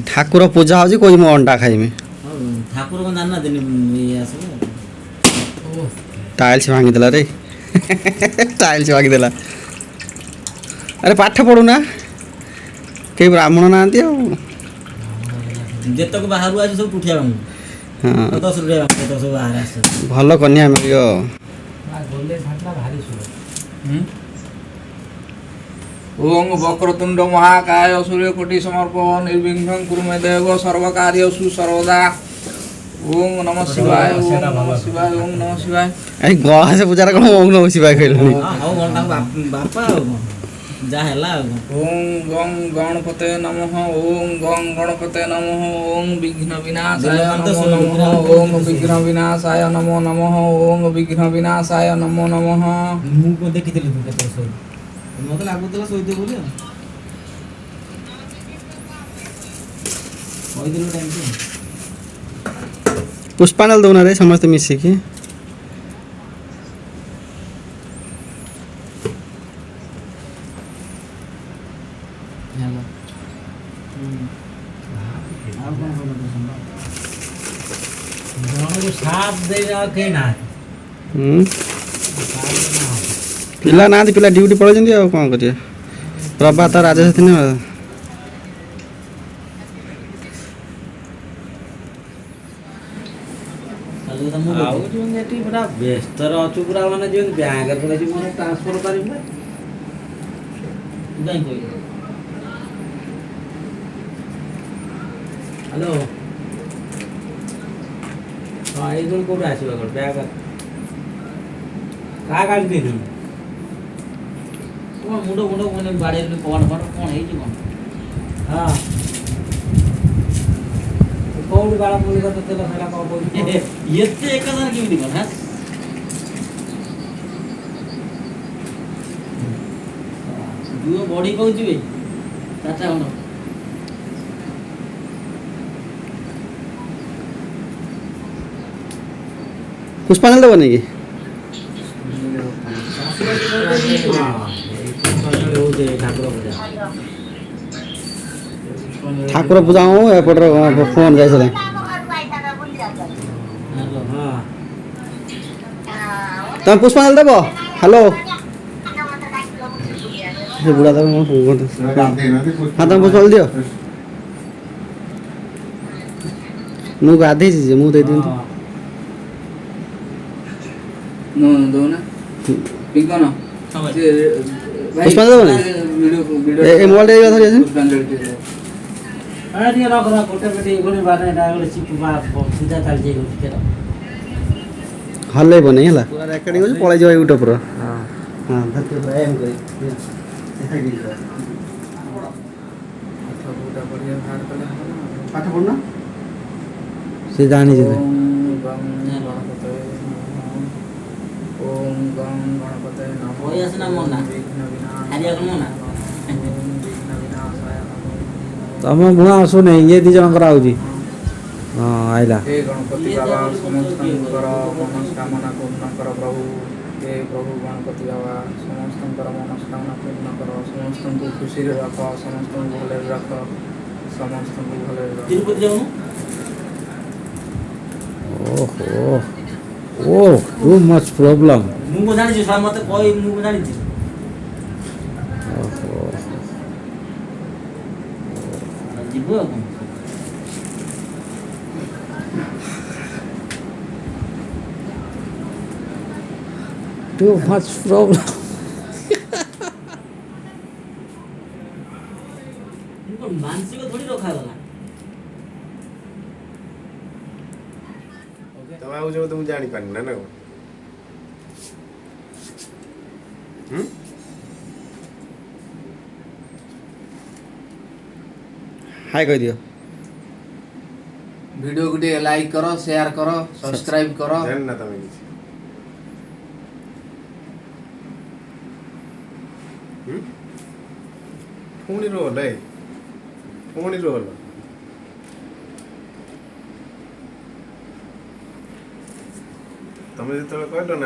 ठाकुर पूजा हो कोई मु अंडा खाइमी ठाकुर को जान दिन टाइल्स भांगी देला रे टाइल्स भांगी देला अरे पाठ पढ़ुना कई ब्राह्मण ना जेतक बाहर आज सब उठिया हाँ 10 रुपया सब बाहर आस भल कन्या मिलियो ओम वक्रतुंड महाकाय सूर्यकोटि समर्पण निर्विघ्नं कुरु मे देव सर्वकार्येषु सर्वदा ओम नमः शिवाय ओम नमः शिवाय ओम नमः शिवाय ए गहा से पूजा कोन ओम नमः शिवाय कहलनी हां गणता बापा जा हैला ओम गं गणपते नमः ओम गं गणपते नमः ओम विघ्न विनाशाय नमः ओम विघ्न विनाशाय नमो नमः ओम विघ्न विनाशाय नमो नमः मु को देखितले तू केतो सोई मते लागुतला सोई दे बोली ओइ दिन टाइम पे पुष्पांजलि दौना रे समस्त मिसिकी पिला ना पिला ड्यूटी पड़े आ कौन करिए प्रभात राजसाथी ना व्यस्त अच्छु पूरा मैंने जो बैंक ट्रांसफर कर हेलो हाँ ये कौट आसो बैग क्या काट दे कौन मुंड मुंड मैंने बाड़े कौन फट कौन है कौन हाँ कौन बाड़ा बोल का तेल सारा कौन बोल ये तो एक हजार की भी बना दुओ बॉडी कहू जी चाचा होनो पुष्पांजलि देव नहीं ठाकुर पूजा एपट फोन जाए तुम पुष्पांजलि देव हेलो बुढ़ा हाँ तुम पुष्पांजलि दियो मु गाधे मुझे दे नो दो ना पिंको ना पुष्पांजलि देव नहीं ए मोबाइल दे धरि আছে अरे ये रख रख गोटे बेटी गोनी बाने डागले चिप बा सीधा चल जे केरा हल्ले बने हला पूरा रेकर्डिंग हो पळे जाय यूट्यूब रो हां हां धरते एम करी देखा दी पाठ पढ़ना से जानी जे ओम गं गणपते नमः ओय असना मोना हरिया मोना तम मुआ आसु नहीं ये दी जन करा होजी हां आइला हे गणपति बाबा समस्त कर मनस्कामना पूर्ण कर प्रभु हे प्रभु गणपति बाबा समस्त कर मनस्कामना पूर्ण कर समस्त को खुशी रे रख समस्त को भले रख समस्त को भले रख तिरुपति जाऊ ओहो ओह टू मच प्रॉब्लम मु को जानि छ मते कोई मु को जानि छ जीवो टू मच प्रॉब्लम इनको मानसिक थोड़ी रखा गला तब आउ जो तुम जानी पानी ना ना हाय कह दियो वीडियो को टे लाइक करो शेयर करो सब्सक्राइब करो ଜାଣି ନା ତମେ କିଛି ପୁଣି ରୋଲ ପୁଣି ରୋଲ ତମେ ଯେତେବେଳେ କହିଲ ନା